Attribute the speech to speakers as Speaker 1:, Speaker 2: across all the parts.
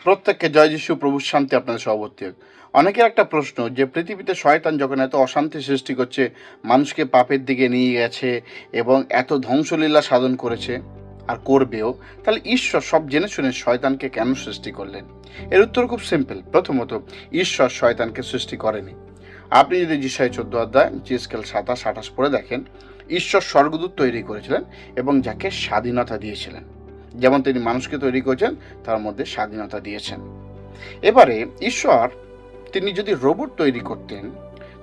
Speaker 1: প্রত্যেককে জয় যিশু প্রভুর শান্তি আপনাদের সভাপতি হোক। অনেকের একটা প্রশ্ন যে পৃথিবীতে শয়তান যখন এত অশান্তি সৃষ্টি করছে, মানুষকে পাপের দিকে নিয়ে গেছে এবং এত ধ্বংসলীলা সাধন করেছে আর করবেও, তাহলে ঈশ্বর সব জেনে শুনে শয়তানকে কেন সৃষ্টি করলেন? এর উত্তর খুব সিম্পল। প্রথমত, ঈশ্বর শয়তানকে সৃষ্টি করেনি। আপনি যদি যিশায়া 14 অধ্যায় জিএসকেল 27-28 পড়ে দেখেন, ঈশ্বর স্বর্গদূত তৈরি করেছিলেন এবং যাকে স্বাধীনতা দিয়েছিলেন। যেমন তিনি মানুষকে তৈরি করেছেন, তার মধ্যে স্বাধীনতা দিয়েছেন। এবারে ঈশ্বর তিনি যদি রোবট তৈরি করতেন,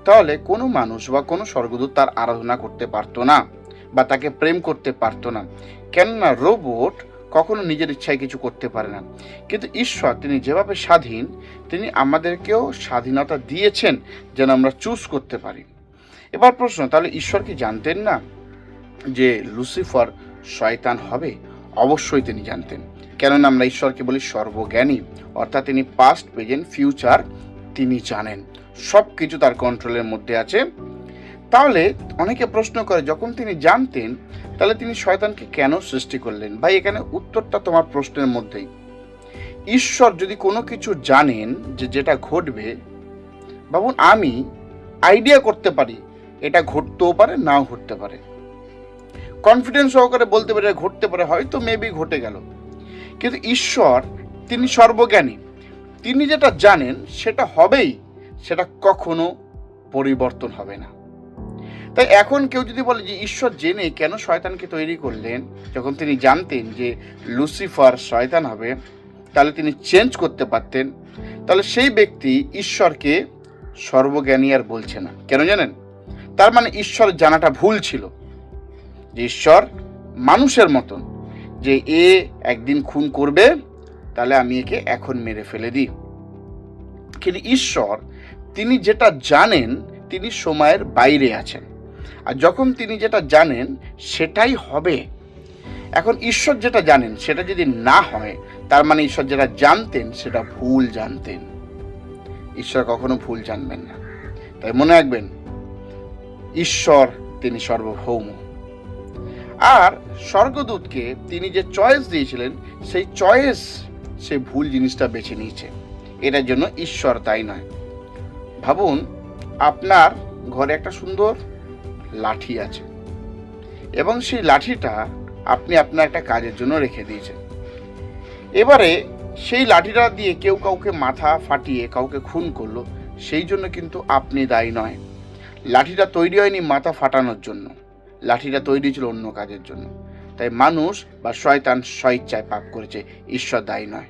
Speaker 1: তাহলে কোনো মানুষ বা কোনো স্বর্গদূত তার আরাধনা করতে পারতো না বা তাকে প্রেম করতে পারতো না, কেননা রোবট কখনো নিজের ইচ্ছায় কিছু করতে পারে না। কিন্তু ঈশ্বর তিনি যেভাবে স্বাধীন, তিনি আমাদেরকেও স্বাধীনতা দিয়েছেন যেন আমরা চুজ করতে পারি। এবার প্রশ্ন, তাহলে ঈশ্বর কি জানতেন না যে লুসিফার শয়তান হবে? অবশ্যই তিনি জানতেন, কেননা আমরা ঈশ্বরকে বলি সর্বজ্ঞানী, অর্থাৎ তিনি পাস্ট, প্রেজেন্ট, ফিউচার তিনি জানেন, সব কিছু তার কন্ট্রোলের মধ্যে আছে। তাহলে অনেকে প্রশ্ন করে, যখন তিনি জানতেন তাহলে তিনি শয়তানকে কেন সৃষ্টি করলেন? ভাই, এখানে উত্তরটা তোমার প্রশ্নের মধ্যেই। ঈশ্বর যদি কোনো কিছু জানেন যে যেটা ঘটবে, ভাবুন আমি আইডিয়া করতে পারি এটা ঘটতেও পারে, নাও ঘটতে পারে, কনফিডেন্স সহকারে বলতে পারে ঘটতে পারে, হয়তো মেবি ঘটে গেল। কিন্তু ঈশ্বর তিনি সর্বজ্ঞানী, তিনি যেটা জানেন সেটা হবেই, সেটা কখনো পরিবর্তন হবে না। তাই এখন কেউ যদি বলে যে ঈশ্বর জেনে কেন শয়তানকে তৈরি করলেন, যখন তিনি জানতেন যে লুসিফার শয়তান হবে, তাহলে তিনি চেঞ্জ করতে পারতেন, তাহলে সেই ব্যক্তি ঈশ্বরকে সর্বজ্ঞানী আর বলছে না। কেন জানেন? তার মানে ঈশ্বর জানাটা ভুল ছিল, যে ঈশ্বর মানুষের মতন, যে এ একদিন খুন করবে, তাহলে আমি একে এখন মেরে ফেলে দিই। কিন্তু ঈশ্বর তিনি যেটা জানেন, তিনি সময়ের বাইরে আছেন, আর যখন তিনি যেটা জানেন সেটাই হবে। এখন ঈশ্বর যেটা জানেন সেটা যদি না হয়, তার মানে ঈশ্বর যেটা জানতেন সেটা ভুল জানতেন। ঈশ্বর কখনো ভুল জানবেন না। তাই মনে রাখবেন, ঈশ্বর তিনি সর্বভৌম। আর স্বর্গদূতকে তিনি যে চয়েস দিয়েছিলেন, সেই চয়েস সে ভুল জিনিসটা বেছে নিয়েছে, এটার জন্য ঈশ্বর তাই নয়। ভাবুন, আপনার ঘরে একটা সুন্দর লাঠি আছে এবং সেই লাঠিটা আপনি আপনার একটা কাজের জন্য রেখে দিয়েছেন। এবারে সেই লাঠিটা দিয়ে কেউ কাউকে মাথা ফাটিয়ে কাউকে খুন করলো, সেই জন্য কিন্তু আপনি দায়ী নয়। লাঠিটা তৈরি হয়নি মাথা ফাটানোর জন্য, লাঠিটা তৈরি ছিল অন্য কাজের জন্য। তাই মানুষ বা শয়তান স্বইচ্ছায় পাপ করেছে, ঈশ্বর দায়ী নয়।